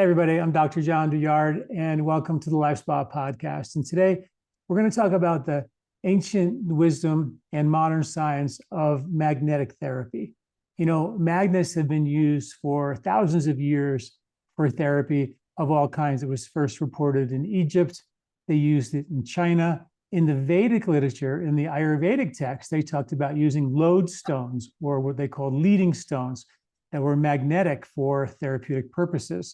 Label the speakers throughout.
Speaker 1: Hey everybody, I'm Dr. John Douillard, and welcome to the LifeSpa podcast. And today we're going to talk about the ancient wisdom and modern science of magnetic therapy. You know, magnets have been used for thousands of years for therapy of all kinds. It was first reported in Egypt. They used it in China. In the Vedic literature, in the Ayurvedic text, they talked about using lodestones, or what they called leading stones, that were magnetic for therapeutic purposes.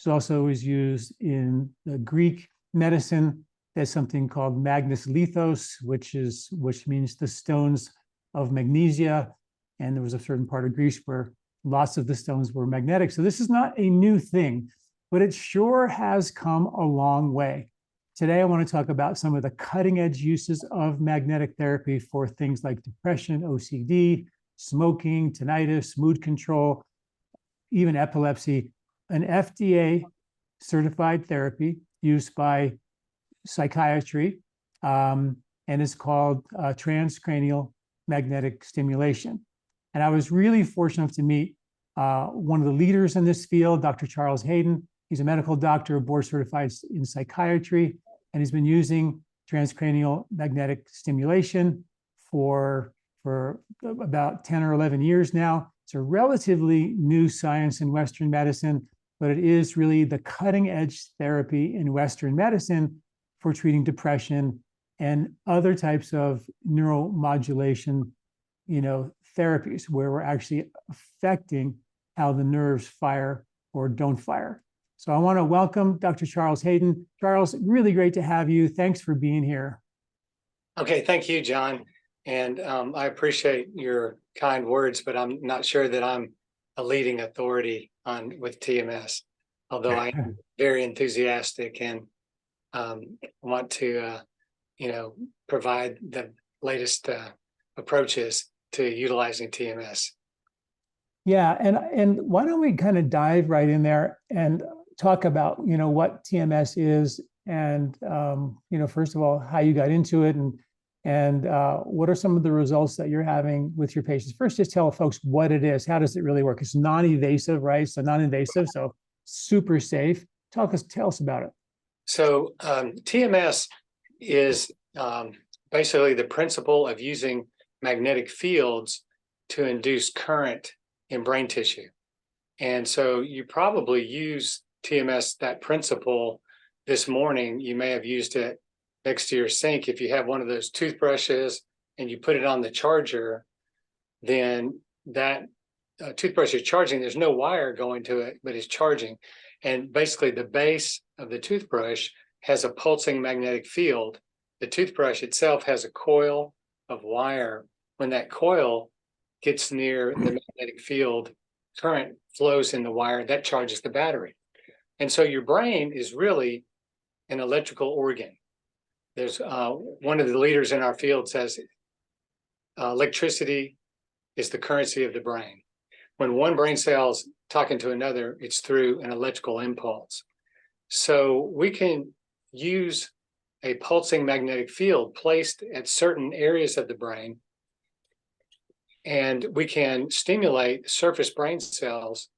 Speaker 1: It also was used in the Greek medicine. There's something called magnes lithos, which means the stones of magnesia. And there was a certain part of Greece where lots of the stones were magnetic. So this is not a new thing, but it sure has come a long way. Today, I want to talk about some of the cutting edge uses of magnetic therapy for things like depression, OCD, smoking, tinnitus, mood control, even epilepsy. An FDA certified therapy used by psychiatry, and it's called Transcranial Magnetic Stimulation. And I was really fortunate to meet one of the leaders in this field, Dr. Charles Hayden. He's a medical doctor, board certified in psychiatry, and he's been using transcranial magnetic stimulation for about 10 or 11 years now. It's a relatively new science in Western medicine, but it is really the cutting edge therapy in Western medicine for treating depression and other types of neuromodulation, therapies where we're actually affecting how the nerves fire or don't fire. So I want to welcome Dr. Charles Hayden. Charles, really great to have you. Thanks for being here.
Speaker 2: Okay, thank you, John. And I appreciate your kind words, but I'm not sure that I'm a leading authority with TMS, although I am very enthusiastic and want to, provide the latest approaches to utilizing TMS.
Speaker 1: Yeah, and why don't we kind of dive right in there and talk about what TMS is, and first of all, how you got into it, and what are some of the results that you're having with your patients? First, just tell folks what it is. How does it really work? It's non-invasive, right? So non-invasive, so super safe. Tell us about it.
Speaker 2: So TMS is basically the principle of using magnetic fields to induce current in brain tissue. And so you probably use TMS, that principle, this morning. You may have used it next to your sink. If you have one of those toothbrushes and you put it on the charger, then that toothbrush is charging. There's no wire going to it, but it's charging. And basically the base of the toothbrush has a pulsing magnetic field. The toothbrush itself has a coil of wire. When that coil gets near the magnetic field, current flows in the wire, that charges the battery. And so your brain is really an electrical organ. There's one of the leaders in our field says electricity is the currency of the brain. When one brain cell's talking to another, it's through an electrical impulse. So we can use a pulsing magnetic field placed at certain areas of the brain, and we can stimulate surface brain cells,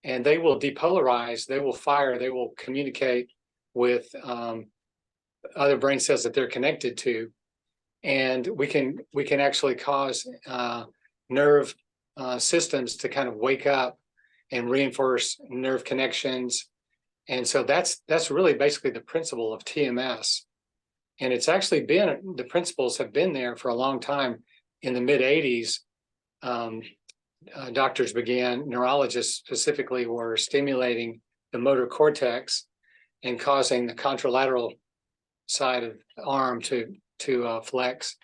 Speaker 2: and they will depolarize, they will fire, they will communicate with other brain cells that they're connected to, and we can actually cause nerve systems to kind of wake up and reinforce nerve connections. And so that's really basically the principle of TMS. And it's actually been, the principles have been there for a long time. In the mid 80s, doctors began, neurologists specifically, were stimulating the motor cortex and causing the contralateral side of the arm to flex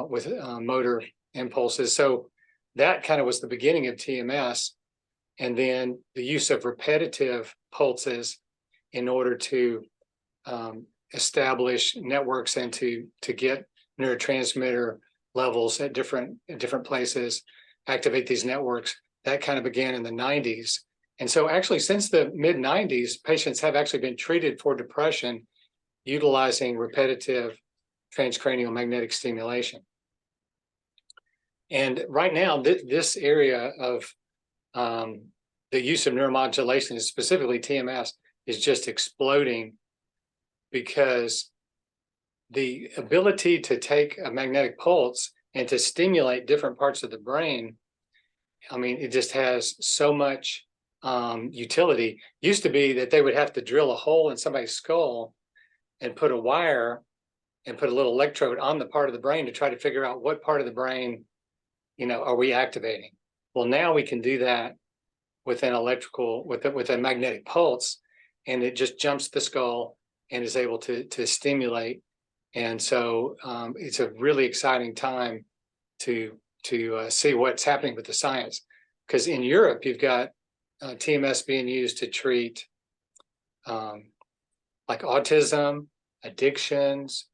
Speaker 2: with motor impulses. So that kind of was the beginning of TMS. And then the use of repetitive pulses in order to establish networks and to get neurotransmitter levels at different places, activate these networks. That kind of began in the 90s. And so actually since the mid 90s, patients have actually been treated for depression utilizing repetitive transcranial magnetic stimulation. And right now, this area of the use of neuromodulation, specifically TMS, is just exploding, because the ability to take a magnetic pulse and to stimulate different parts of the brain, I mean, it just has so much utility. Used to be that they would have to drill a hole in somebody's skull and put a wire and put a little electrode on the part of the brain to try to figure out what part of the brain, are we activating. Well, now we can do that with an with a magnetic pulse, and it just jumps the skull and is able to stimulate. And so it's a really exciting time to see what's happening with the science, because in Europe you've got TMS being used to treat like autism, addictions.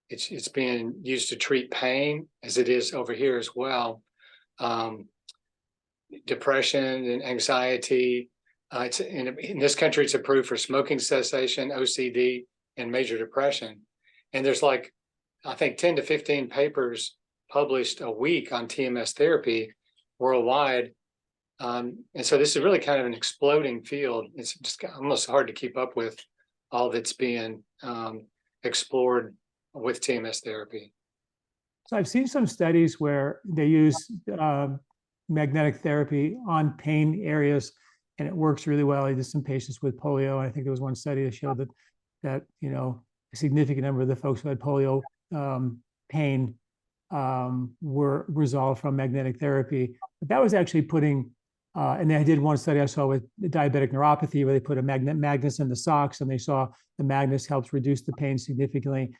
Speaker 2: It's being used to treat pain, as it is over here as well. Depression and anxiety. It's in this country, it's approved for smoking cessation, OCD, and major depression. And there's like, I think 10 to 15 papers published a week on TMS therapy worldwide. And so this is really kind of an exploding field. It's just almost hard to keep up with all that's being explored with TMS therapy.
Speaker 1: So I've seen some studies where they use magnetic therapy on pain areas, and it works really well. I did some patients with polio. I think there was one study that showed that a significant number of the folks who had polio pain were resolved from magnetic therapy. But that was actually putting, and I did one study I saw with diabetic neuropathy where they put a magnets in the socks, and they saw the magnets helps reduce the pain significantly.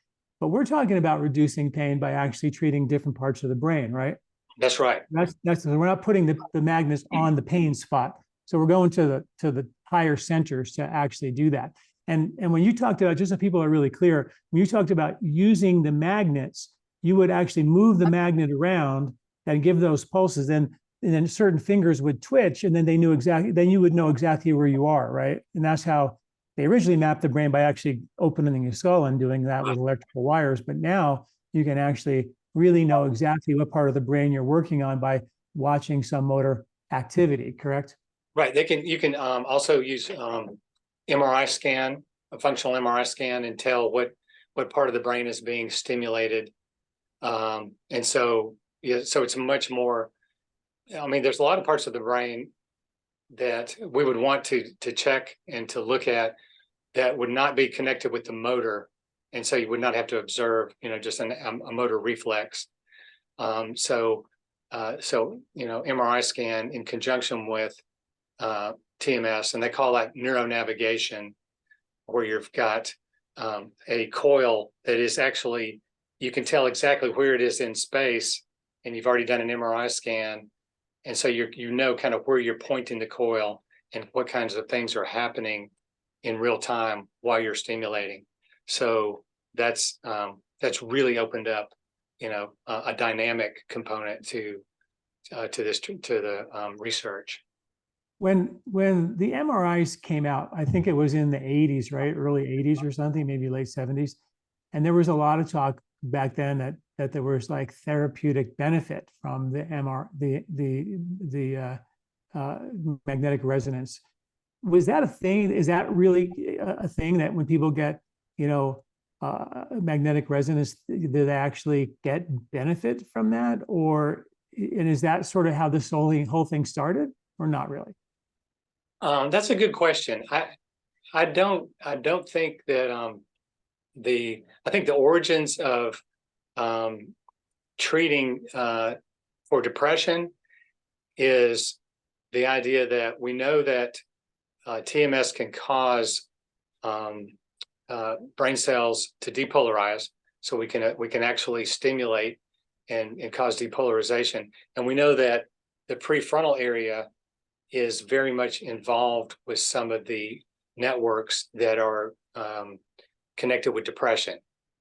Speaker 1: But we're talking about reducing pain by actually treating different parts of the brain, right?
Speaker 2: That's right.
Speaker 1: That's we're not putting the magnets on the pain spot. So we're going to the higher centers to actually do that. And when you talked about, just so people are really clear, when you talked about using the magnets, you would actually move the magnet around and give those pulses, and then certain fingers would twitch, and then then you would know exactly where you are, right? And that's how they originally mapped the brain, by actually opening your skull and doing that with electrical wires. But now you can actually really know exactly what part of the brain you're working on by watching some motor activity, correct?
Speaker 2: Right. You can also use MRI scan, a functional MRI scan, and tell what part of the brain is being stimulated. And so, so it's much more, I mean, there's a lot of parts of the brain that we would want to check and to look at that would not be connected with the motor. And so you would not have to observe, just a motor reflex. So MRI scan in conjunction with TMS, and they call that neuronavigation, where you've got a coil that is actually, you can tell exactly where it is in space, and you've already done an MRI scan. And so you know kind of where you're pointing the coil and what kinds of things are happening in real time while you're stimulating. So that's really opened up, a dynamic component to the research.
Speaker 1: When the MRIs came out, I think it was in the 80s, right? Early 80s or something, maybe late 70s. And there was a lot of talk back then that there was like therapeutic benefit from the magnetic resonance. Was that a thing? Is that really a thing, that when people get, magnetic resonance, do they actually get benefit from that? And is that sort of how this whole thing started, or not really?
Speaker 2: That's a good question. I don't think that I think the origins of treating for depression is the idea that we know that TMS can cause brain cells to depolarize, so we can actually stimulate and cause depolarization. And we know that the prefrontal area is very much involved with some of the networks that are connected with depression.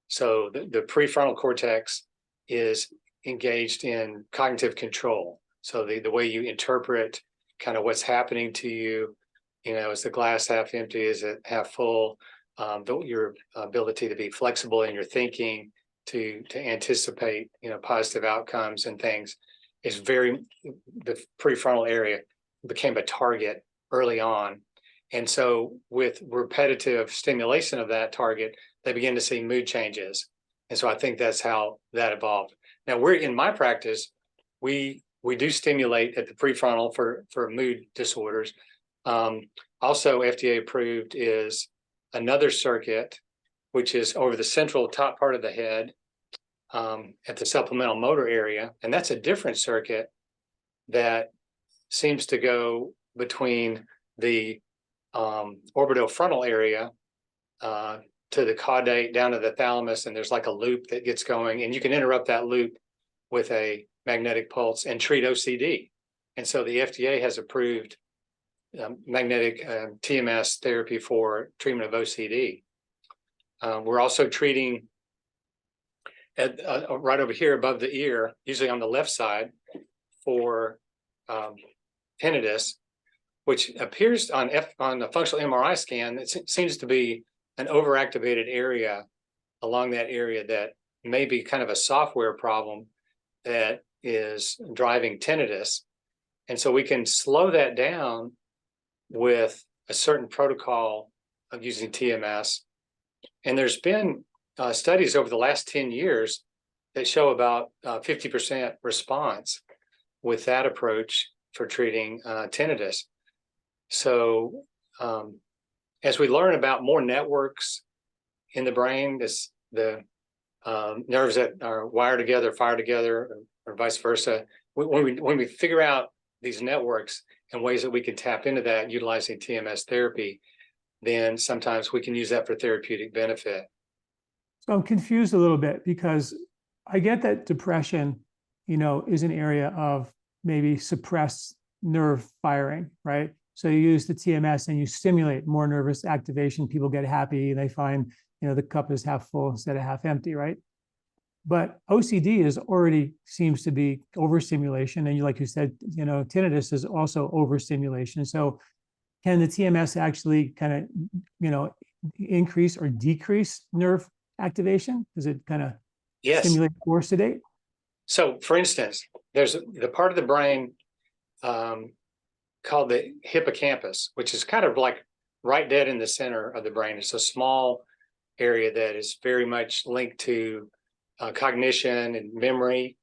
Speaker 2: So the prefrontal cortex is engaged in cognitive control. So the way you interpret kind of what's happening to you, is the glass half empty, is it half full? Your ability to be flexible in your thinking, to anticipate, positive outcomes and things, is the prefrontal area became a target early on. And so with repetitive stimulation of that target, they begin to see mood changes. And so I think that's how that evolved. Now in my practice, we do stimulate at the prefrontal for mood disorders. Also FDA approved is another circuit, which is over the central top part of the head at the supplemental motor area. And that's a different circuit that seems to go between the orbitofrontal area to the caudate down to the thalamus, and there's like a loop that gets going, and you can interrupt that loop with a magnetic pulse and treat OCD. And so the FDA has approved magnetic TMS therapy for treatment of OCD. We're also treating right over here above the ear, usually on the left side, for tinnitus, which appears on the functional MRI scan. It seems to be an overactivated area along that area that may be kind of a software problem that is driving tinnitus. And so we can slow that down with a certain protocol of using TMS. And there's been studies over the last 10 years that show about 50% response with that approach for treating tinnitus. So as we learn about more networks in the brain, the nerves that are wired together, fire together, or vice versa, when we figure out these networks and ways that we can tap into that utilizing TMS therapy, then sometimes we can use that for therapeutic benefit.
Speaker 1: So I'm confused a little bit because I get that depression, is an area of maybe suppressed nerve firing, right? So you use the TMS and you stimulate more nervous activation. People get happy. They find, the cup is half full instead of half empty, right? But OCD already seems to be overstimulation. And like you said, tinnitus is also overstimulation. So can the TMS actually kind of, increase or decrease nerve activation? Does it kind of stimulate or sedate?
Speaker 2: So for instance, there's the part of the brain called the hippocampus, which is kind of like right dead in the center of the brain. It's a small area that is very much linked to cognition and memory.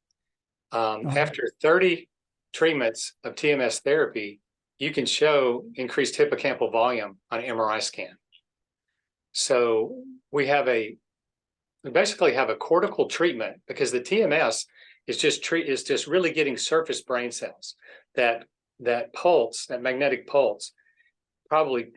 Speaker 2: After 30 treatments of TMS therapy, you can show increased hippocampal volume on an MRI scan. So we basically have a cortical treatment because the TMS is just really getting surface brain cells. That pulse, that magnetic pulse, probably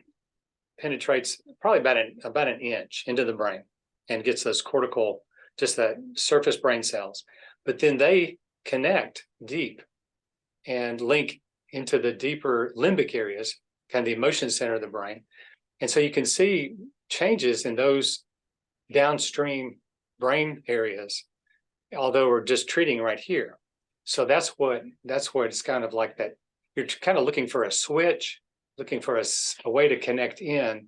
Speaker 2: penetrates about an inch into the brain and gets those cortical, just that surface brain cells. But then they connect deep and link into the deeper limbic areas, kind of the emotion center of the brain. And so you can see changes in those downstream brain areas, although we're just treating right here. So that's what it's kind of like that. You're kind of looking for a switch, looking for a way to connect in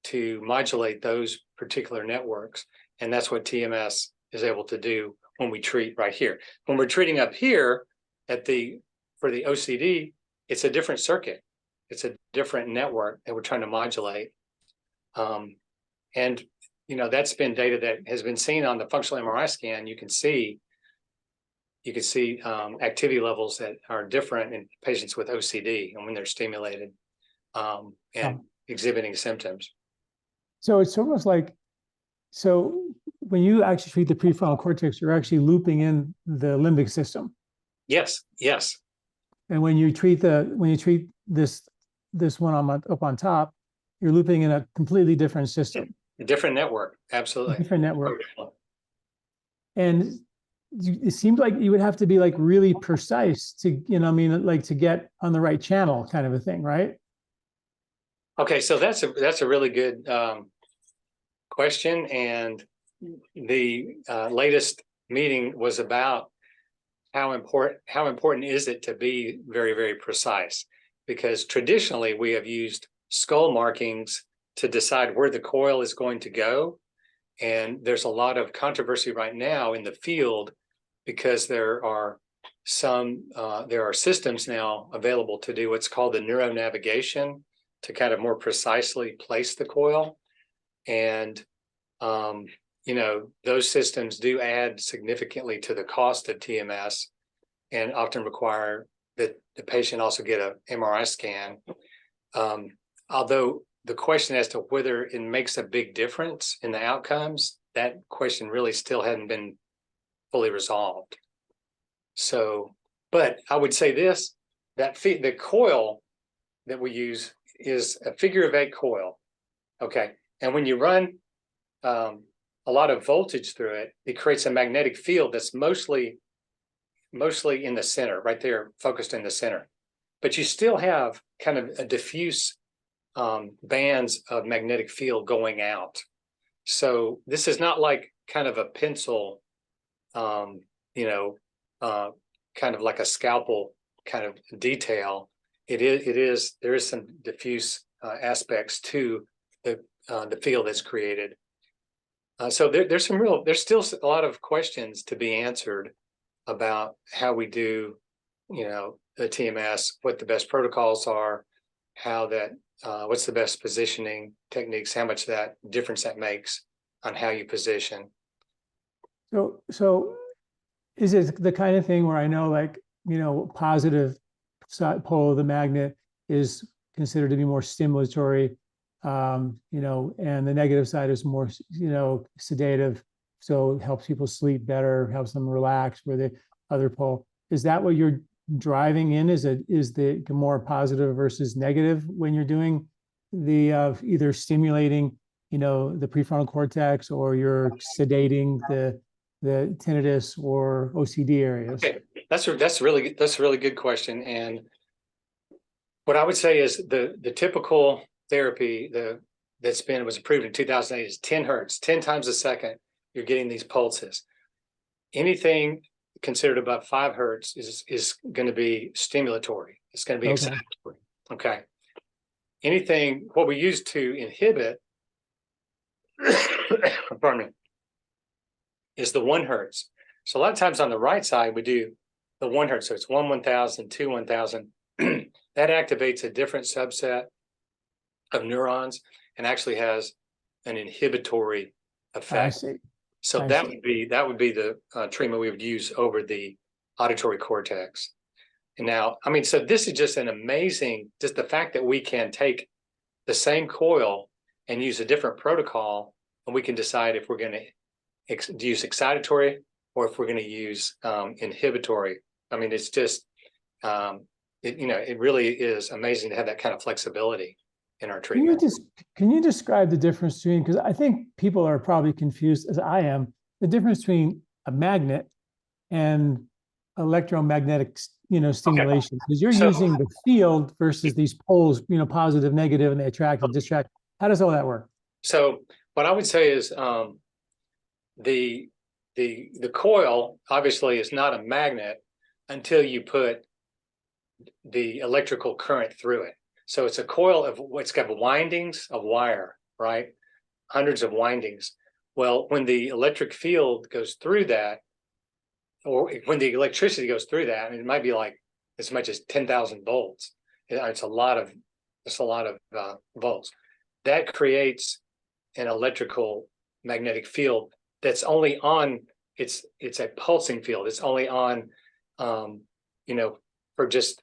Speaker 2: to modulate those particular networks. And that's what TMS is able to do when we treat right here. When we're treating up here for the OCD, it's a different circuit. It's a different network that we're trying to modulate. And that's been data that has been seen on the functional MRI scan. You can see activity levels that are different in patients with OCD and when they're stimulated and exhibiting symptoms.
Speaker 1: So it's almost like, when you actually treat the prefrontal cortex, you're actually looping in the limbic system.
Speaker 2: Yes.
Speaker 1: And when you treat this one up on top, you're looping in a completely different system.
Speaker 2: A different network, absolutely.
Speaker 1: A different network. And it seems like you would have to be like really precise to, to get on the right channel, kind of a thing, right?
Speaker 2: Okay, so that's a really good question, and the latest meeting was about how important is it to be very, very precise, because traditionally we have used skull markings to decide where the coil is going to go, and there's a lot of controversy right now in the field because there are there are systems now available to do what's called the neuronavigation to kind of more precisely place the coil. And, those systems do add significantly to the cost of TMS and often require that the patient also get an MRI scan. Although the question as to whether it makes a big difference in the outcomes, that question really still hadn't been fully resolved. So, but I would say this, that the coil that we use is a figure of 8 coil. Okay. And when you run a lot of voltage through it, it creates a magnetic field that's mostly in the center, right there, focused in the center. But you still have kind of a diffuse bands of magnetic field going out. So this is not like kind of a pencil, kind of like a scalpel kind of detail. There is some diffuse aspects to the field that's created. So there's still a lot of questions to be answered about how we do, the TMS, what the best protocols are, what's the best positioning techniques, how much that difference that makes on how you position.
Speaker 1: So is it the kind of thing where I know, positive pole of the magnet is considered to be more stimulatory, and the negative side is more, sedative. So it helps people sleep better, helps them relax, where the other pole, is that what you're driving in? Is the more positive versus negative when you're doing the either stimulating, the prefrontal cortex, or you're sedating the tinnitus or OCD areas?
Speaker 2: Okay, that's a really good question. And what I would say is the typical therapy was approved in 2008 is 10 hertz, 10 times a second. You're getting these pulses. Anything considered above 5 hertz is going to be stimulatory. It's going to be excitatory. Okay. What we use to inhibit, pardon me, is the 1 hertz. So a lot of times on the right side, we do the 1 hertz. So it's 1,000, 2, 1,000. That activates a different subset of neurons and actually has an inhibitory effect.
Speaker 1: I see.
Speaker 2: So that would be the treatment we would use over the auditory cortex. And now, so this is just just the fact that we can take the same coil and use a different protocol, and we can decide if we're going to use excitatory or if we're going to use inhibitory. It's just, it really is amazing to have that kind of flexibility in our treatment.
Speaker 1: Can you describe the difference between, because I think people are probably confused, as I am, the difference between a magnet and electromagnetic, stimulation, because you're using the field versus these poles, positive, negative, and they attract and distract. How does all that work?
Speaker 2: So what I would say is the coil obviously is not a magnet until you put the electrical current through it. So it's a coil of what's got windings of wire, right? Hundreds of windings. Well, when the electric field goes through that, or when the electricity goes through that, it might be like as much as 10,000 volts. It's a lot of volts. That creates an electrical magnetic field that's only on. It's a pulsing field. It's only on, for just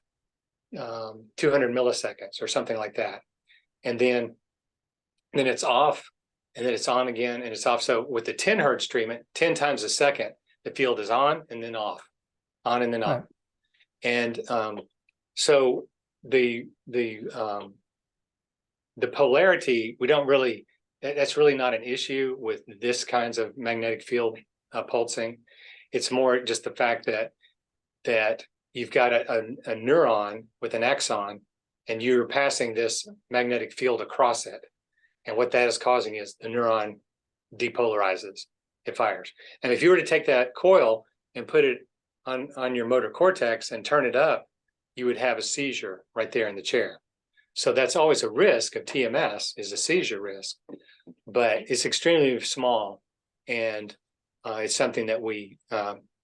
Speaker 2: 200 milliseconds or something like that, and then it's off, and then it's on again, and it's off. So with the 10 hertz treatment, 10 times a second, the field is on and then off, on and then off. Right. And so the polarity, that's really not an issue with this kinds of magnetic field pulsing. It's more just the fact that you've got a neuron with an axon, and you're passing this magnetic field across it. And what that is causing is the neuron depolarizes, it fires. And if you were to take that coil and put it on your motor cortex and turn it up, you would have a seizure right there in the chair. So that's always a risk of TMS, is a seizure risk, but it's extremely small, and it's something that we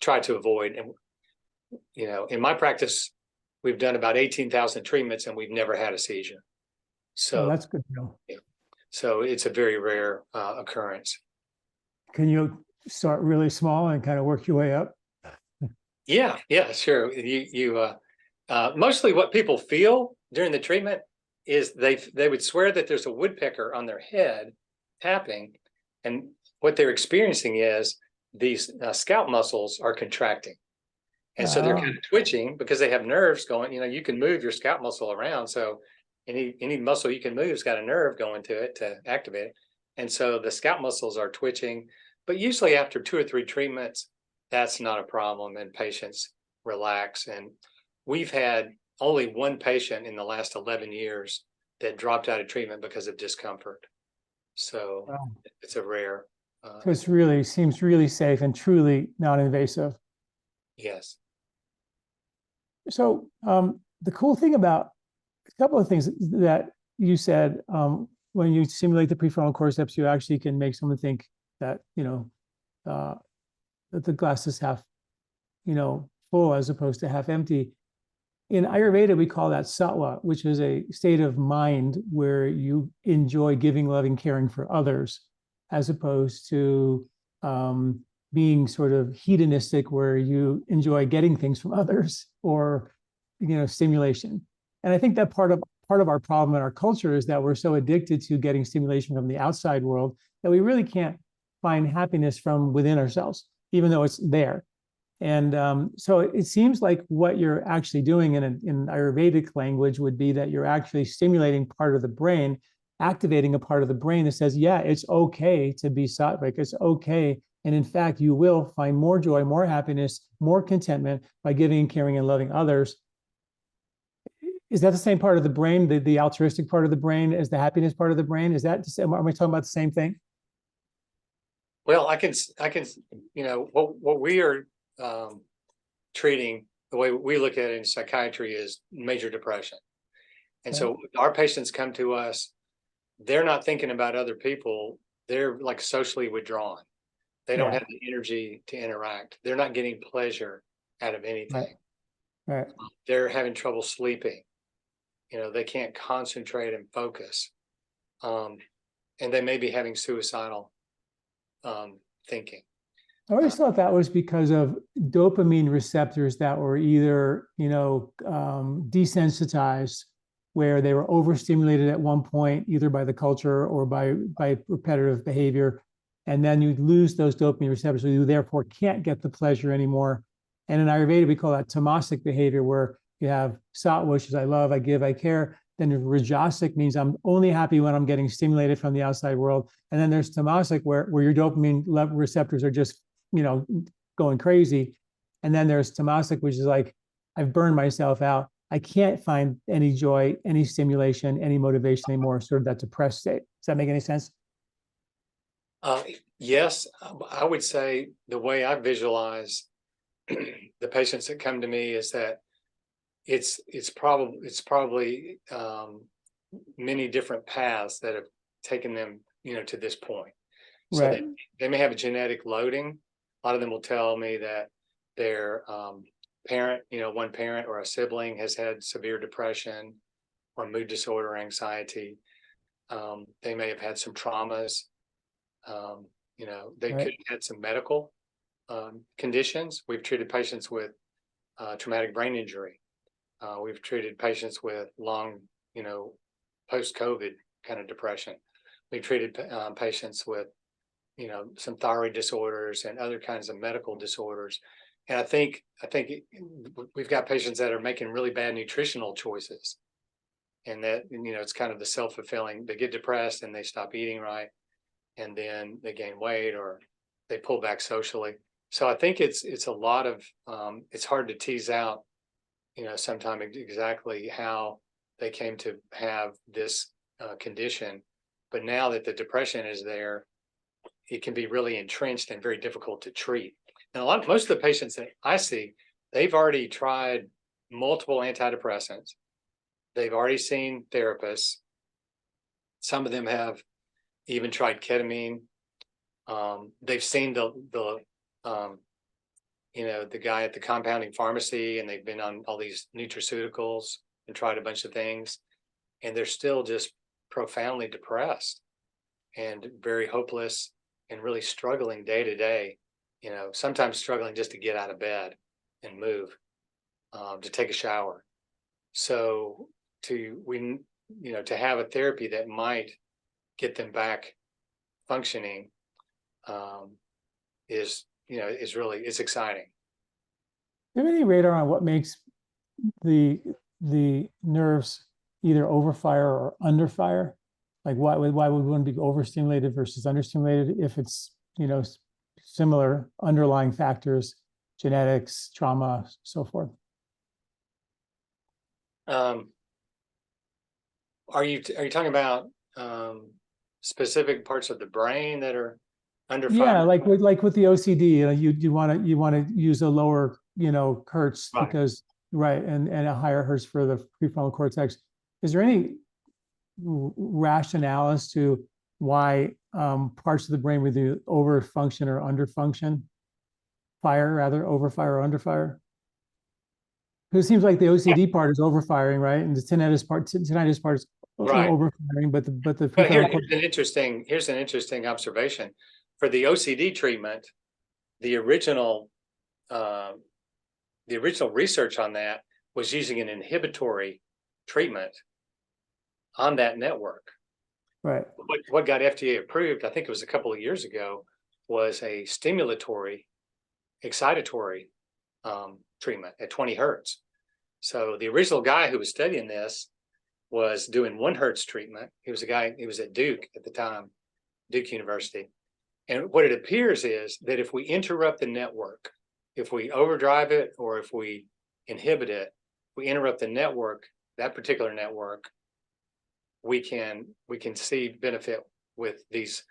Speaker 2: try to avoid. And in my practice, we've done about 18,000 treatments and we've never had a seizure.
Speaker 1: Oh,
Speaker 2: So,
Speaker 1: that's good to know.
Speaker 2: yeah. So it's a very rare occurrence.
Speaker 1: Can you start really small and kind of work your way up?
Speaker 2: Yeah, sure. Mostly what people feel during the treatment is they would swear that there's a woodpecker on their head tapping, and what they're experiencing is these scalp muscles are contracting, and so they're kind of twitching because they have nerves going. You can move your scalp muscle around, so any muscle you can move has got a nerve going to it to activate it, and so the scalp muscles are twitching. But usually after 2 or 3 treatments, that's not a problem, and patients relax. And we've had only one patient in the last 11 years that dropped out of treatment because of discomfort. So
Speaker 1: Wow.
Speaker 2: it's a rare.
Speaker 1: So it's really seems really safe and truly non-invasive.
Speaker 2: Yes.
Speaker 1: So the cool thing about a couple of things that you said, when you simulate the prefrontal cortex, you actually can make someone think that, that the glass is half, full as opposed to half empty. In Ayurveda, we call that sattva, which is a state of mind where you enjoy giving, loving, caring for others, as opposed to being sort of hedonistic, where you enjoy getting things from others or, stimulation. And I think that part of our problem in our culture is that we're so addicted to getting stimulation from the outside world that we really can't find happiness from within ourselves, even though it's there. And so it seems like what you're actually doing in Ayurvedic language would be that you're actually stimulating part of the brain, activating a part of the brain that says, yeah, it's okay to be sattvic, it's okay. And in fact, you will find more joy, more happiness, more contentment by giving, caring, and loving others. Is that the same part of the brain, the altruistic part of the brain, as the happiness part of the brain? Is that, are we talking about the same thing?
Speaker 2: Well, I can, what we are treating, the way we look at it in psychiatry, is major depression. And so our patients come to us, they're not thinking about other people. They're like socially withdrawn. They don't have the energy to interact. They're not getting pleasure out of anything.
Speaker 1: Right.
Speaker 2: They're having trouble sleeping. They can't concentrate and focus. And they may be having suicidal thinking.
Speaker 1: I always thought that was because of dopamine receptors that were either, desensitized, where they were overstimulated at one point, either by the culture or by repetitive behavior. And then you lose those dopamine receptors, so you therefore can't get the pleasure anymore. And in Ayurveda, we call that tamasic behavior, where you have sattva, which is I love, I give, I care. Then rajasic means I'm only happy when I'm getting stimulated from the outside world. And then there's tamasic, where your dopamine receptors are just, going crazy. And then there's tamasic, which is like, I've burned myself out. I can't find any joy, any stimulation, any motivation anymore, sort of that depressed state. Does that make any sense?
Speaker 2: Yes, I would say the way I visualize the patients that come to me is that it's probably many different paths that have taken them, to this point. So they may have a genetic loading. A lot of them will tell me that their parent, one parent or a sibling has had severe depression or mood disorder, anxiety. They may have had some traumas. They could have had some medical conditions. We've treated patients with traumatic brain injury. We've treated patients with long, post-COVID kind of depression. We've treated patients with, some thyroid disorders and other kinds of medical disorders. And I think we've got patients that are making really bad nutritional choices. And that, it's kind of the self-fulfilling. They get depressed and they stop eating right. And then they gain weight or they pull back socially. So I think it's a lot of, it's hard to tease out, sometimes exactly how they came to have this condition. But now that the depression is there, it can be really entrenched and very difficult to treat. And most of the patients that I see, they've already tried multiple antidepressants. They've already seen therapists. Some of them have even tried ketamine. They've seen the the guy at the compounding pharmacy, and they've been on all these nutraceuticals and tried a bunch of things, and they're still just profoundly depressed and very hopeless and really struggling day to day, sometimes struggling just to get out of bed and move, to take a shower. So to have a therapy that might get them back functioning, is really, it's exciting.
Speaker 1: Do you have any radar on what makes the nerves either overfire or underfire? Like why would one be overstimulated versus understimulated if it's, similar underlying factors, genetics, trauma, so forth?
Speaker 2: Are you talking about specific parts of the brain that are under fire?
Speaker 1: Yeah, like with the OCD, you want to use a lower hertz,
Speaker 2: Right.
Speaker 1: because and a higher hertz for the prefrontal cortex. Is there any rationale as to why parts of the brain would either overfunction or underfunction? Overfire or underfire? Because it seems like the OCD part is overfiring, right? And the tinnitus part is
Speaker 2: Right.
Speaker 1: overfiring, but the
Speaker 2: But
Speaker 1: prefrontal
Speaker 2: here's an interesting observation. For the OCD treatment, the original research on that was using an inhibitory treatment on that network.
Speaker 1: Right.
Speaker 2: What got FDA approved, I think it was a couple of years ago, was a stimulatory, excitatory treatment at 20 hertz. So the original guy who was studying this was doing 1 hertz treatment. He was at Duke at the time, Duke University. And what it appears is that if we interrupt the network, if we overdrive it or if we inhibit it, we interrupt the network, that particular network, we can see benefit with these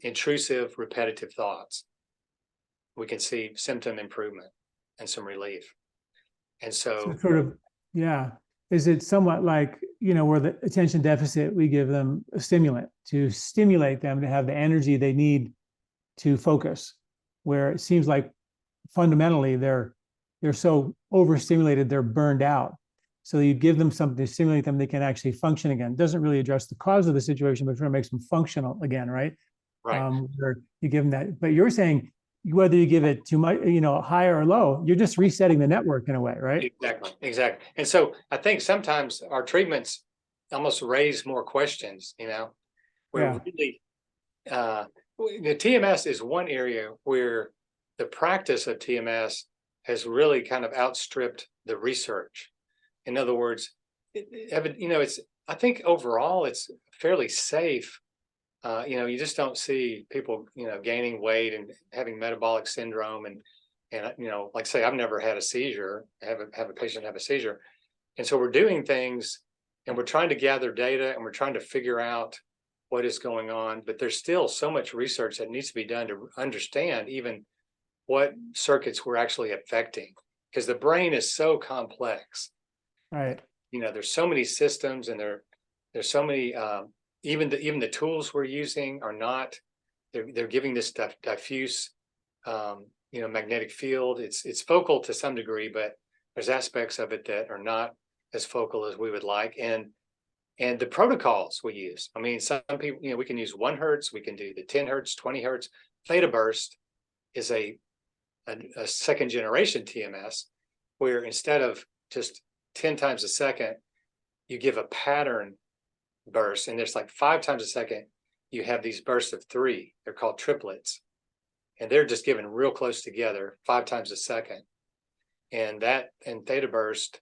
Speaker 2: intrusive, repetitive thoughts. We can see symptom improvement and some relief. And so
Speaker 1: sort of, yeah. Is it somewhat like, where the attention deficit, we give them a stimulant to stimulate them to have the energy they need to focus, where it seems like fundamentally they're so overstimulated, they're burned out. So you give them something to stimulate them, they can actually function again. It doesn't really address the cause of the situation, but trying to make them functional again, right?
Speaker 2: Right.
Speaker 1: Where you give them that, but you're saying whether you give it too much, higher or low, you're just resetting the network in a way, right?
Speaker 2: Exactly. And so I think sometimes our treatments almost raise more questions, really, the TMS is one area where the practice of TMS has really kind of outstripped the research. In other words, I think overall it's fairly safe. You just don't see people, gaining weight and having metabolic syndrome, and like say, I've never had a seizure, have a patient have a seizure, and so we're doing things, and we're trying to gather data, and we're trying to figure out what is going on. But there's still so much research that needs to be done to understand even what circuits we're actually affecting, because the brain is so complex.
Speaker 1: Right.
Speaker 2: There's so many systems, and there's so many. Even the tools we're using are not. They're giving this stuff diffuse, magnetic field. It's focal to some degree, but there's aspects of it that are not as focal as we would like. And the protocols we use. I mean, some people, we can use 1 hertz. We can do the 10 hertz, 20 hertz. Theta burst is a second generation TMS, where instead of just 10 times a second, you give a pattern burst, and there's like 5 times a second you have these bursts of 3. They're called triplets, and they're just given real close together 5 times a second. And theta burst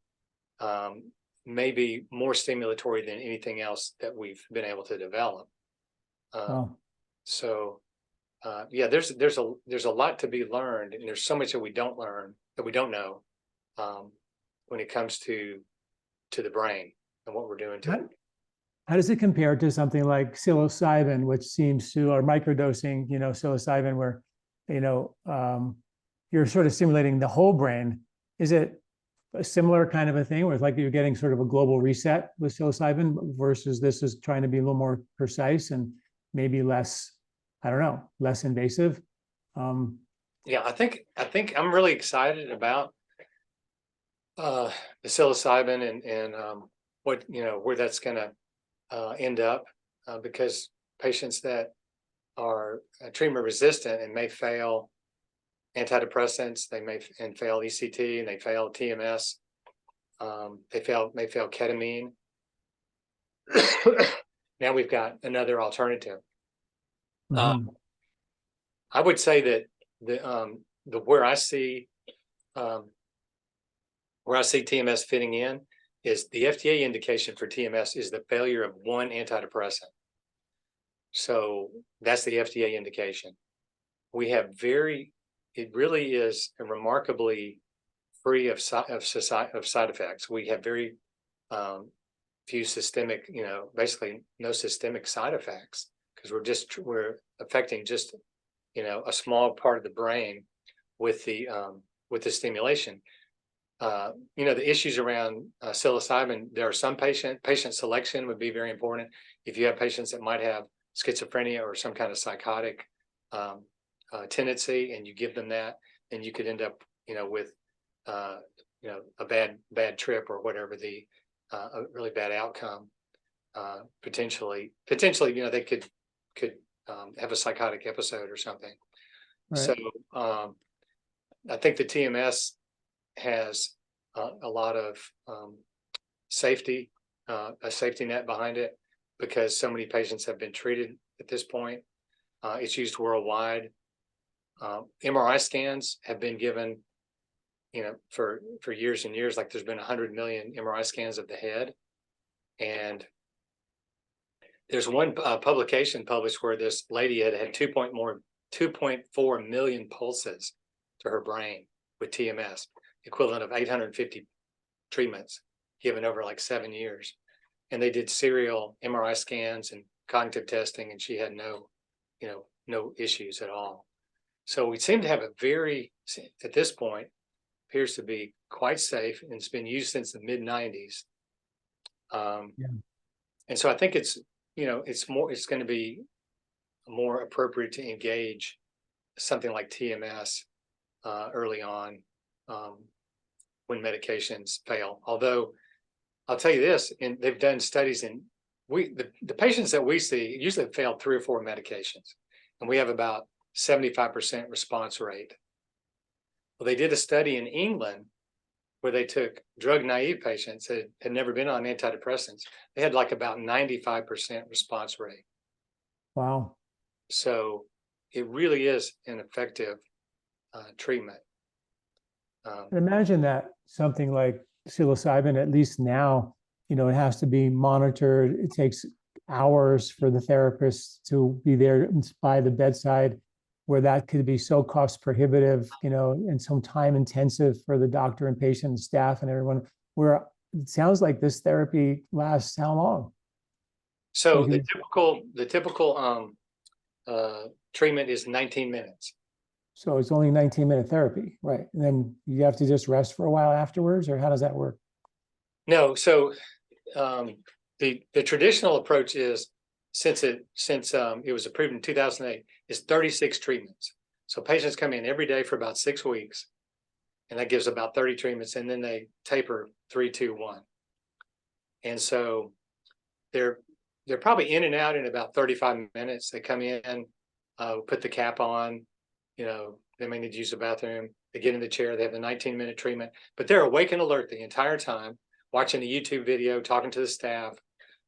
Speaker 2: may be more stimulatory than anything else that we've been able to develop. So there's a lot to be learned, and there's so much that we don't know when it comes to the brain and what we're doing to it.
Speaker 1: How does it compare to something like psilocybin, which seems to, or microdosing, psilocybin, where, you're sort of stimulating the whole brain? Is it a similar kind of a thing where it's like you're getting sort of a global reset with psilocybin versus this is trying to be a little more precise and maybe less, less invasive?
Speaker 2: Yeah, I think I'm really excited about the psilocybin and what where that's going to end up because patients that are treatment resistant and may fail antidepressants, they may fail ECT, and they fail TMS, may fail ketamine. Now we've got another alternative.
Speaker 1: Mhm.
Speaker 2: I would say that the where I see TMS fitting in is the FDA indication for TMS is the failure of one antidepressant. So that's the FDA indication. We have it really is remarkably free of side effects. We have very few systemic, basically no systemic side effects because we're affecting just, a small part of the brain with the stimulation. The issues around psilocybin, there are some patient selection would be very important. If you have patients that might have schizophrenia or some kind of psychotic tendency, and you give them that, then you could end up, with a bad trip or whatever, a really bad outcome. Potentially, they could have a psychotic episode or something.
Speaker 1: Right.
Speaker 2: So I think the TMS has a lot of safety, a safety net behind it, because so many patients have been treated at this point. It's used worldwide. MRI scans have been given, for years and years. Like there's been 100 million MRI scans of the head, and there's one publication published where this lady had 2.4 million pulses to her brain with TMS, equivalent of 850 treatments given over like 7 years. And they did serial MRI scans and cognitive testing, and she had no issues at all. So we seem to have at this point, appears to be quite safe, and it's been used since the mid 90s. And so I think it's going to be more appropriate to engage something like TMS early on when medications fail. Although I'll tell you this, and they've done studies, and the patients that we see usually have failed 3 or 4 medications, and we have about 75% response rate. Well, they did a study in England where they took drug naive patients that had never been on antidepressants. They had like about 95% response rate.
Speaker 1: Wow.
Speaker 2: So it really is an effective treatment.
Speaker 1: Imagine that something like psilocybin, at least now, it has to be monitored. It takes hours for the therapist to be there by the bedside, where that could be so cost prohibitive, and so time intensive for the doctor and patient and staff and everyone, where it sounds like this therapy lasts how long?
Speaker 2: So the typical treatment is 19 minutes.
Speaker 1: So it's only 19-minute therapy, right? And then you have to just rest for a while afterwards, or how does that work?
Speaker 2: No, so the traditional approach is, since it was approved in 2008, is 36 treatments. So patients come in every day for about 6 weeks, and that gives about 30 treatments, and then they taper 3, 2, 1. And so they're probably in and out in about 35 minutes. They come in, put the cap on, they may need to use the bathroom. They get in the chair, they have the 19-minute treatment, but they're awake and alert the entire time, watching a YouTube video, talking to the staff.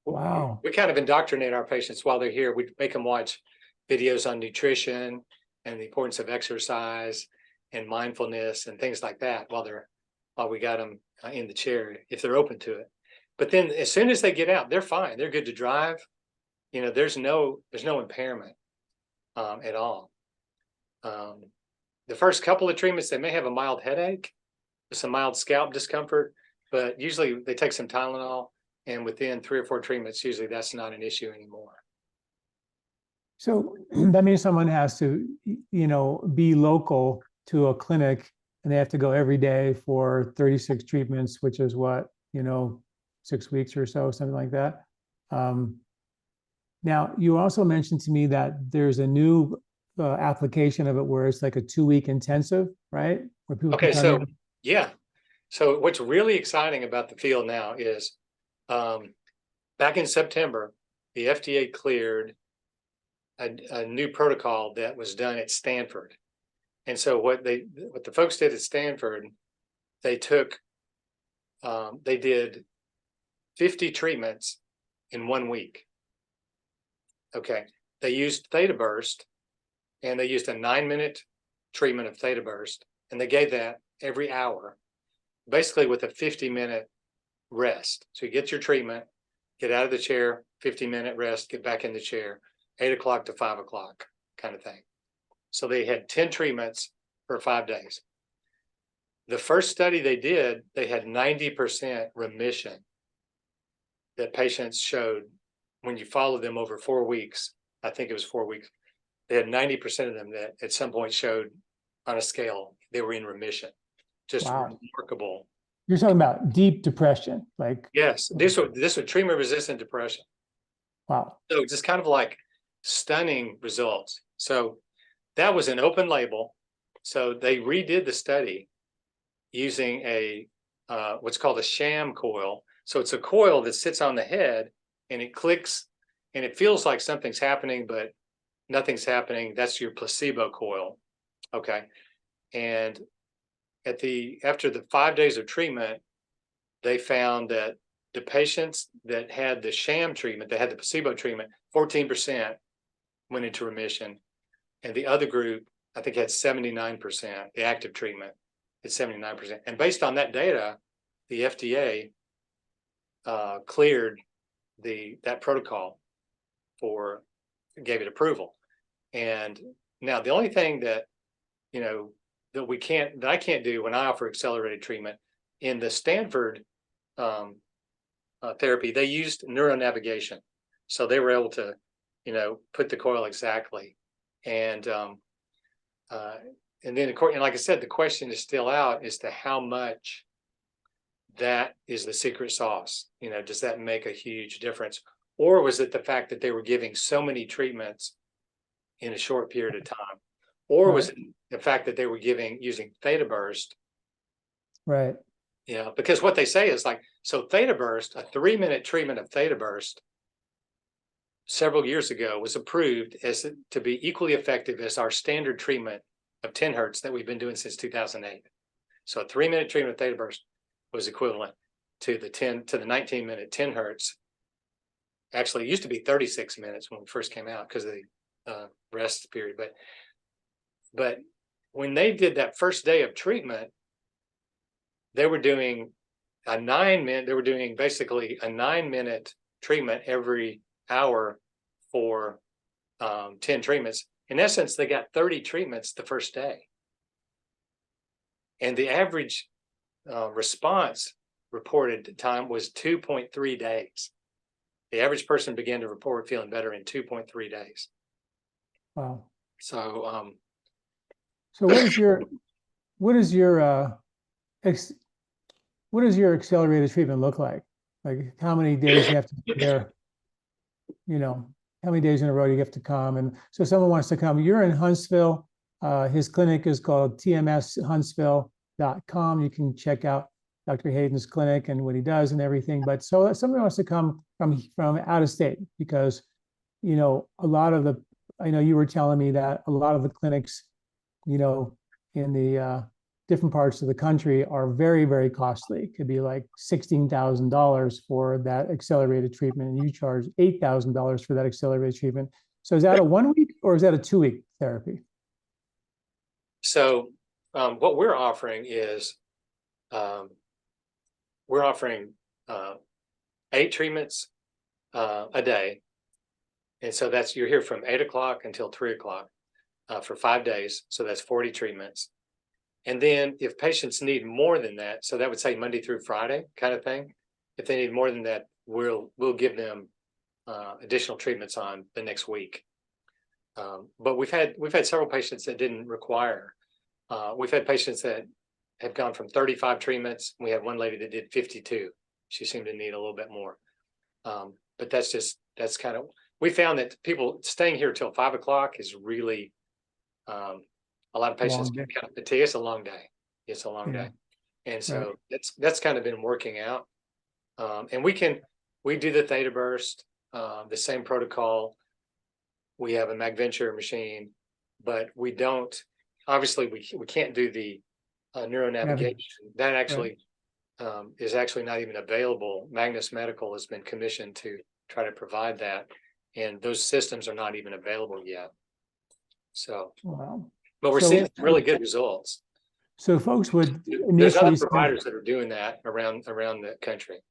Speaker 1: Wow.
Speaker 2: We kind of indoctrinate our patients while they're here. We make them watch videos on nutrition and the importance of exercise and mindfulness and things like that while we got them in the chair, if they're open to it. But then as soon as they get out, they're fine. They're good to drive. There's no impairment at all. The first couple of treatments, they may have a mild headache, some mild scalp discomfort, but usually they take some Tylenol, and within 3 or 4 treatments, usually that's not an issue anymore.
Speaker 1: So that means someone has to, be local to a clinic, and they have to go every day for 36 treatments, which is what, 6 weeks or so, something like that. Now, you also mentioned to me that there's a new application of it where it's like a 2-week intensive, right? Where people can
Speaker 2: Okay,
Speaker 1: come
Speaker 2: so
Speaker 1: in.
Speaker 2: yeah. So what's really exciting about the field now is back in September, the FDA cleared a new protocol that was done at Stanford. And so what the folks did at Stanford, they did 50 treatments in 1 week. Okay. They used theta burst, and they used a 9-minute treatment of theta burst, and they gave that every hour, basically with a 50-minute rest. So you get your treatment, get out of the chair, 50-minute rest, get back in the chair, 8 o'clock to 5 o'clock kind of thing. So they had 10 treatments for 5 days. The first study they did, they had 90% remission that patients showed when you followed them over 4 weeks. I think it was 4 weeks. They had 90% of them that at some point showed on a scale they were in remission. Just
Speaker 1: Wow.
Speaker 2: remarkable.
Speaker 1: You're talking about deep depression, like,
Speaker 2: Yes, this was treatment-resistant depression.
Speaker 1: wow.
Speaker 2: So just kind of like stunning results. So that was an open label. So they redid the study using a what's called a sham coil. So it's a coil that sits on the head and it clicks and it feels like something's happening, but nothing's happening. That's your placebo coil. Okay. And after the 5 days of treatment, they found that the patients that had the sham treatment, that had the placebo treatment, 14% went into remission. And the other group, I think, had 79%, the active treatment at 79%. And based on that data, the FDA cleared that protocol gave it approval. And now the only thing that, that I can't do when I offer accelerated treatment in the Stanford therapy, they used neuronavigation. So they were able to, put the coil exactly. And then, like I said, the question is still out as to how much that is the secret sauce. Does that make a huge difference? Or was it the fact that they were giving so many treatments in a short period of time? Or was it the fact that they were using theta burst?
Speaker 1: Right.
Speaker 2: Yeah, because what they say is so theta burst, a 3-minute treatment of theta burst several years ago was approved to be equally effective as our standard treatment of 10 hertz that we've been doing since 2008. So a 3-minute treatment of theta burst was equivalent to the 19-minute 10 hertz. Actually, it used to be 36 minutes when we first came out because of the rest period. But when they did that first day of treatment, they were doing basically a 9-minute treatment every hour for 10 treatments. In essence, they got 30 treatments the first day. And the average response reported time was 2.3 days. The average person began to report feeling better in 2.3 days.
Speaker 1: Wow.
Speaker 2: So,
Speaker 1: so what is your accelerated treatment look like? Like how many days you have to be there? How many days in a row do you have to come? And so someone wants to come. You're in Huntsville. His clinic is called tmshuntsville.com. You can check out Dr. Hayden's clinic and what he does and everything. But so somebody wants to come from out of state because, I know you were telling me that a lot of the clinics, in the different parts of the country are very, very costly. It could be like $16,000 for that accelerated treatment, and you charge $8,000 for that accelerated treatment. So is that a 1 week or is that a 2-week therapy?
Speaker 2: So what we're offering is we're offering 8 treatments a day. And so you're here from 8 o'clock until 3 o'clock for 5 days. So that's 40 treatments. And then if patients need more than that, so that would say Monday through Friday kind of thing. If they need more than that, we'll give them additional treatments on the next week. But we've had several patients that didn't require. We've had patients that have gone from 35 treatments. We had one lady that did 52. She seemed to need a little bit more. But that's kind of, we found that people staying here till 5 o'clock is really A lot of patients
Speaker 1: Long
Speaker 2: get
Speaker 1: day.
Speaker 2: kind of fatigued. It's a long day. It's a long
Speaker 1: Yeah.
Speaker 2: day. And
Speaker 1: Right.
Speaker 2: so that's kind of been working out. And we do the theta burst, the same protocol. We have a MagVenture machine, but we don't, obviously we can't do the neuronavigation. That actually is actually not even available. Magnus Medical has been commissioned to try to provide that, and those systems are not even available yet. So,
Speaker 1: Wow.
Speaker 2: but we're
Speaker 1: So-
Speaker 2: seeing really good results.
Speaker 1: So folks would
Speaker 2: There's other
Speaker 1: initially,
Speaker 2: providers that are doing that around the country.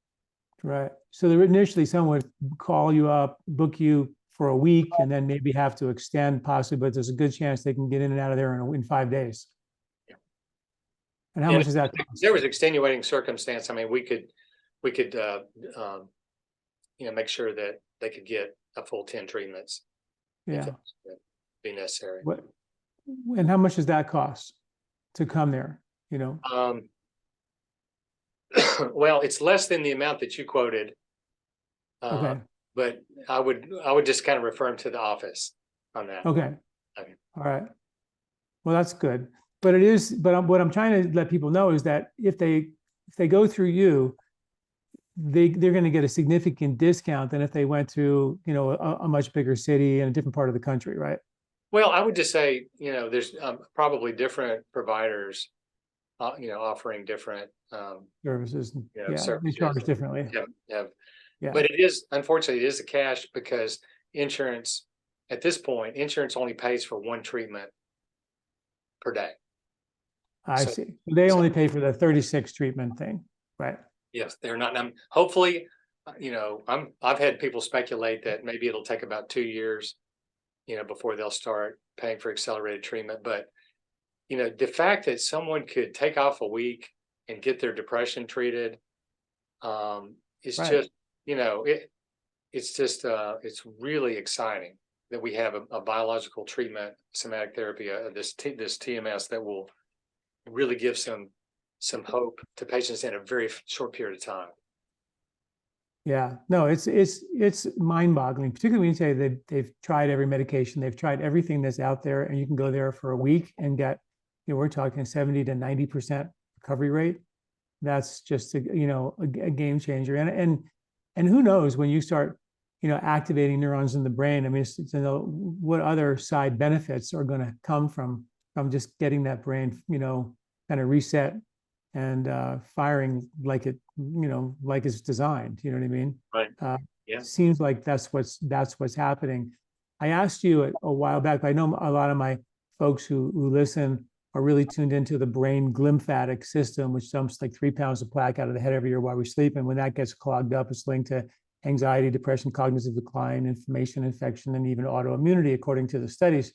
Speaker 1: right. So initially someone would call you up, book you for a week, and then maybe have to extend possibly, but there's a good chance they can get in and out of there in 5 days.
Speaker 2: Yeah.
Speaker 1: And how
Speaker 2: And
Speaker 1: much is that
Speaker 2: if
Speaker 1: cost?
Speaker 2: there was extenuating circumstance, I mean, we could make sure that they could get a full 10 treatments.
Speaker 1: Yeah.
Speaker 2: If it would be necessary.
Speaker 1: What, and how much does that cost to come there? You know?
Speaker 2: Well, it's less than the amount that you quoted.
Speaker 1: Okay.
Speaker 2: But I would just kind of refer them to the office on that.
Speaker 1: Okay.
Speaker 2: Okay.
Speaker 1: All right. Well, that's good. But it is, but what I'm trying to let people know is that if they go through you, they're going to get a significant discount than if they went to, you know, a much bigger city in a different part of the country, right?
Speaker 2: Well, I would just say, there's probably different providers, offering different
Speaker 1: Services. Yeah.
Speaker 2: services.
Speaker 1: They charge differently. Yeah.
Speaker 2: But unfortunately, it is a cash because insurance, at this point, insurance only pays for one treatment per day.
Speaker 1: I see. They only pay for the 36 treatment thing, right?
Speaker 2: Yes, they're not. Hopefully, I've had people speculate that maybe it'll take about 2 years, before they'll start paying for accelerated treatment. But, the fact that someone could take off a week and get their depression treated, is just, it's really exciting that we have a biological treatment, somatic therapy, this TMS that will really give some hope to patients in a very short period of time.
Speaker 1: Yeah, no, it's mind-boggling, particularly when you say they've tried every medication, they've tried everything that's out there, and you can go there for a week and get, we're talking 70 to 90% recovery rate. That's just a game changer. And who knows when you start, activating neurons in the brain. I mean, it's what other side benefits are going to come from just getting that brain, kind of reset and firing like like it's designed. You know what I mean?
Speaker 2: Right. Yeah.
Speaker 1: Seems like that's what's happening. I asked you a while back, but I know a lot of my folks who listen are really tuned into the brain glymphatic system, which dumps like 3 pounds of plaque out of the head every year while we sleep. And when that gets clogged up, it's linked to anxiety, depression, cognitive decline, inflammation, infection, and even autoimmunity, according to the studies.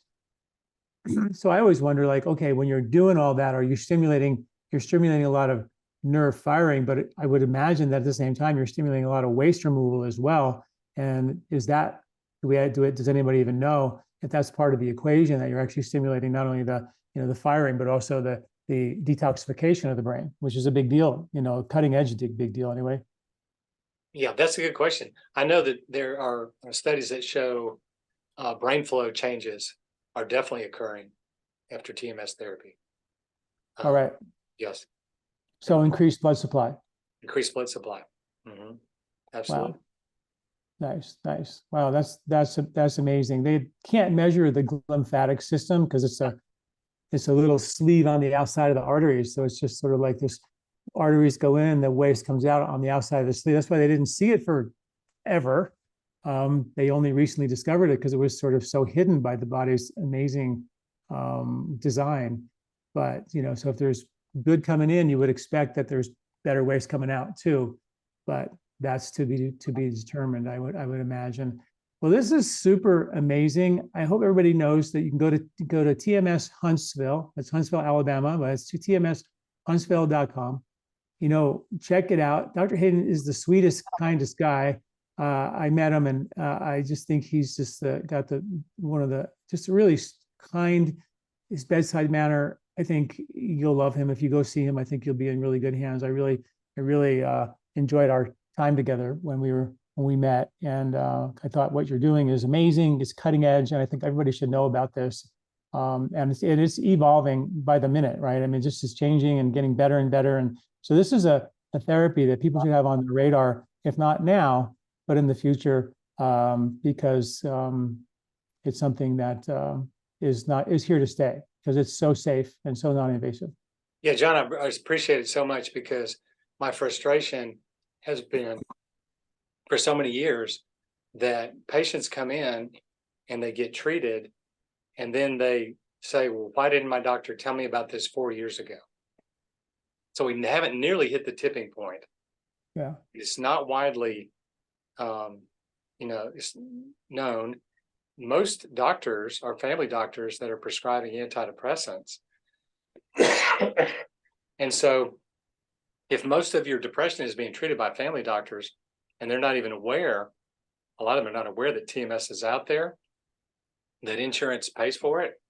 Speaker 1: So I always wonder, like, okay, when you're doing all that, you're stimulating a lot of nerve firing, but I would imagine that at the same time, you're stimulating a lot of waste removal as well. And does anybody even know if that's part of the equation, that you're actually stimulating not only the firing, but also the detoxification of the brain, which is a big deal, cutting edge, big deal anyway.
Speaker 2: Yeah, that's a good question. I know that there are studies that show brain flow changes are definitely occurring after TMS therapy.
Speaker 1: All right.
Speaker 2: Yes.
Speaker 1: So increased blood supply.
Speaker 2: Increased blood supply. Mm-hmm. Absolutely.
Speaker 1: Wow. Nice. Wow, that's amazing. They can't measure the glymphatic system because it's a little sleeve on the outside of the arteries. So it's just sort of like this: arteries go in, the waste comes out on the outside of the sleeve. That's why they didn't see it forever. They only recently discovered it because it was sort of so hidden by the body's amazing design. But so if there's good coming in, you would expect that there's better waste coming out too. But that's to be determined, I would imagine. Well, this is super amazing. I hope everybody knows that you can go to TMS Huntsville. That's Huntsville, Alabama, but it's tmshuntsville.com. Check it out. Dr. Hayden is the sweetest, kindest guy. I met him, and I just think he's just got just a really kind, his bedside manner. I think you'll love him if you go see him. I think you'll be in really good hands. I really enjoyed our time together when we met, and I thought what you're doing is amazing. It's cutting edge, and I think everybody should know about this. And it's evolving by the minute, right? I mean, just is changing and getting better and better. And so this is a therapy that people should have on the radar, if not now, but in the future, because it's something that is here to stay because it's so safe and so non-invasive.
Speaker 2: Yeah, John, I appreciate it so much because my frustration has been for so many years that patients come in and they get treated and then they say, well, why didn't my doctor tell me about this 4 years ago? So we haven't nearly hit the tipping point.
Speaker 1: Yeah.
Speaker 2: It's not widely, it's known. Most doctors are family doctors that are prescribing antidepressants. And so if most of your depression is being treated by family doctors and they're not even aware, a lot of them are not aware that TMS is out there, that insurance pays for it,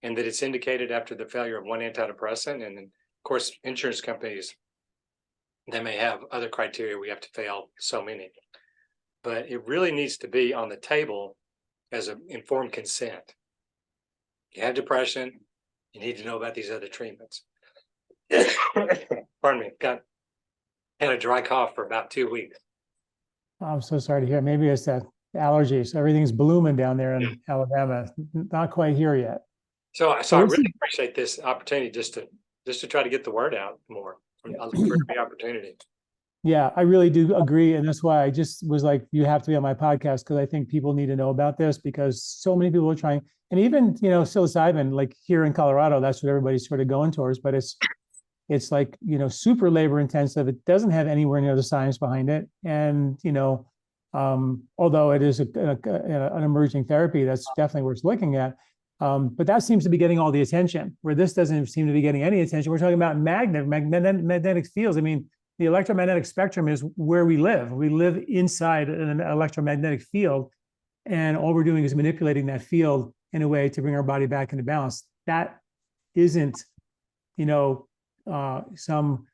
Speaker 2: and that it's indicated after the failure of one antidepressant. And of course, insurance companies, they may have other criteria. We have to fail so many, but it really needs to be on the table as an informed consent. You have depression, you need to know about these other treatments. Pardon me, had a dry cough for about 2 weeks.
Speaker 1: I'm so sorry to hear. Maybe it's that allergies. Everything's blooming down there in Alabama. Not quite here yet.
Speaker 2: So I really appreciate this opportunity just to try to get the word out more. I look for every opportunity.
Speaker 1: Yeah, I really do agree. And that's why I just was like, you have to be on my podcast because I think people need to know about this because so many people are trying. And even, psilocybin, like here in Colorado, that's what everybody's sort of going towards. But it's like, super labor intensive. It doesn't have anywhere near the science behind it. And, although it is an emerging therapy, that's definitely worth looking at. But that seems to be getting all the attention, where this doesn't seem to be getting any attention. We're talking about magnetic fields. I mean, the electromagnetic spectrum is where we live. We live inside an electromagnetic field, and all we're doing is manipulating that field in a way to bring our body back into balance. That isn't, some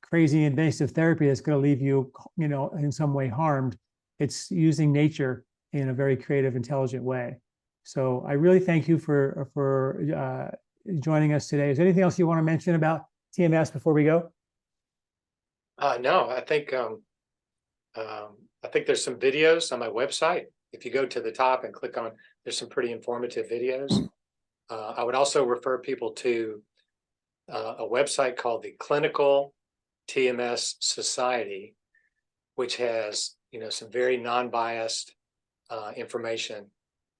Speaker 1: crazy invasive therapy that's going to leave you, in some way harmed. It's using nature in a very creative, intelligent way. So I really thank you for joining us today. Is there anything else you want to mention about TMS before we go?
Speaker 2: No, I think there's some videos on my website. If you go to the top and click on, there's some pretty informative videos. I would also refer people to a website called the Clinical TMS Society, which has some very non-biased information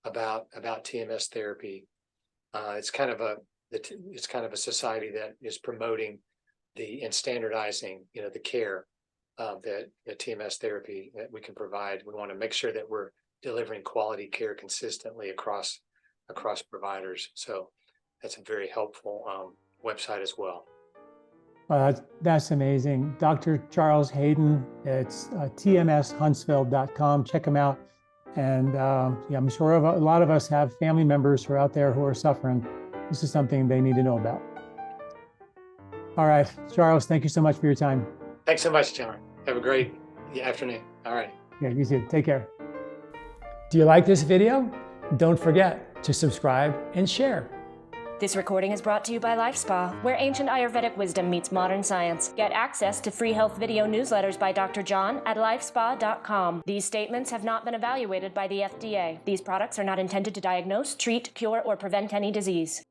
Speaker 2: about TMS therapy. It's kind of a society that is promoting and standardizing the care that the TMS therapy that we can provide. We want to make sure that we're delivering quality care consistently across providers. So that's a very helpful website as well.
Speaker 1: That's amazing. Dr. Charles Hayden, it's tmshuntsville.com. Check him out. And I'm sure a lot of us have family members who are out there who are suffering. This is something they need to know about. All right, Charles, thank you so much for your time.
Speaker 2: Thanks so much, John. Have a great afternoon. All right.
Speaker 1: Yeah, you too. Take care. Do you like this video? Don't forget to subscribe and share.
Speaker 3: This recording is brought to you by LifeSpa, where ancient Ayurvedic wisdom meets modern science. Get access to free health video newsletters by Dr. John at lifespa.com. These statements have not been evaluated by the FDA. These products are not intended to diagnose, treat, cure, or prevent any disease.